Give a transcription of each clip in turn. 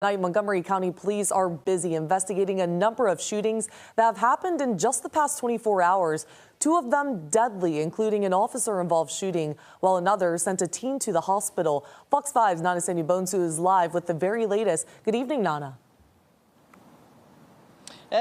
Tonight, Montgomery County police are busy investigating a number of shootings that have happened in just the past 24 hours. Two of them deadly, including an officer-involved shooting, while another sent a teen to the hospital. Fox 5's Nana Sandy Bonsu is live with the very latest. Good evening, Nana.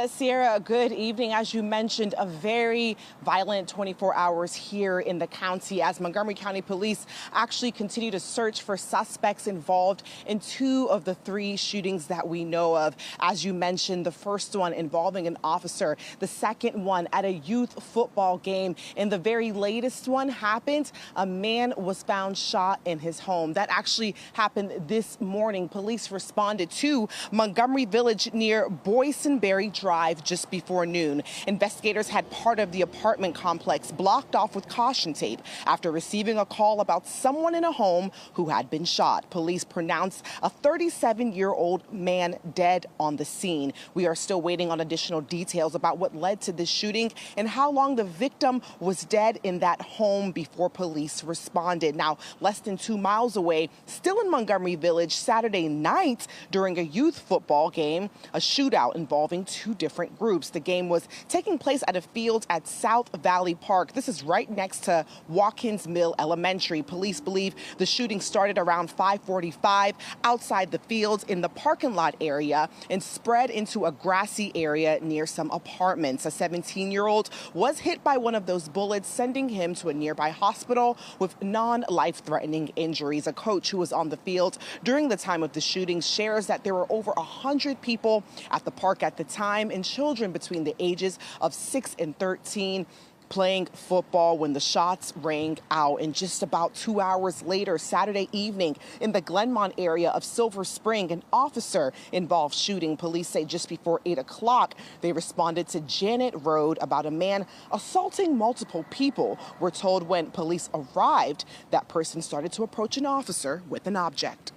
Sierra, good evening. As you mentioned, a very violent 24 hours here in the county as Montgomery County police actually continue to search for suspects involved in two of the three shootings that we know of. As you mentioned, the first one involving an officer, the second one at a youth football game. And the very latest one happened. A man was found shot in his home. That actually happened this morning. Police responded to Montgomery Village near Boysenberry Drive just before noon. Investigators had part of the apartment complex blocked off with caution tape after receiving a call about someone in a home who had been shot. Police pronounced a 37-year-old man dead on the scene. We are still waiting on additional details about what led to this shooting and how long the victim was dead in that home before police responded. Now, less than 2 miles away, still in Montgomery Village, Saturday night during a youth football game, a shootout involving two different groups. The game was taking place at a field at South Valley Park. This is right next to Watkins Mill Elementary. Police believe the shooting started around 5:45 outside the fields in the parking lot area and spread into a grassy area near some apartments. A 17-year-old was hit by one of those bullets, sending him to a nearby hospital with non-life-threatening injuries. A coach who was on the field during the time of the shooting shares that there were over 100 people at the park at the time, and children between the ages of 6 and 13 playing football when the shots rang out. And just about 2 hours later, Saturday evening, in the Glenmont area of Silver Spring, an officer-involved shooting. Police say just before 8 o'clock, they responded to Janet Road about a man assaulting multiple people. We're told when police arrived, that person started to approach an officer with an object.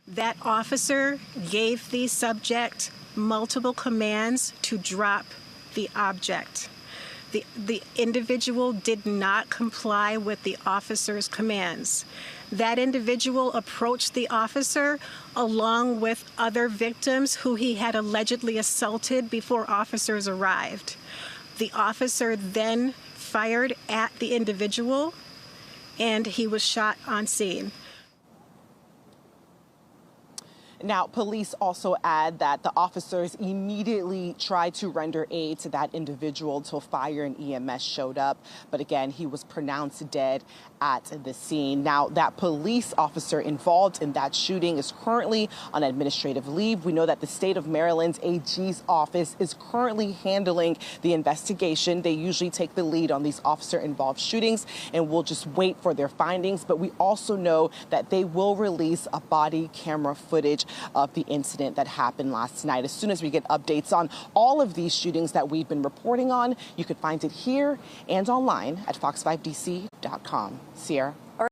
That officer gave the subject multiple commands to drop the object. The individual did not comply with the officer's commands. That individual approached the officer along with other victims who he had allegedly assaulted before officers arrived. The officer then fired at the individual and he was shot on scene. Now, police also add that the officers immediately tried to render aid to that individual until fire and EMS showed up. But again, he was pronounced dead at the scene. Now, that police officer involved in that shooting is currently on administrative leave. We know that the state of Maryland's AG's office is currently handling the investigation. They usually take the lead on these officer-involved shootings, and we'll just wait for their findings. But we also know that they will release a body camera footage of the incident that happened last night. As soon as we get updates on all of these shootings that we've been reporting on, you could find it here and online at fox5dc.com. Sierra.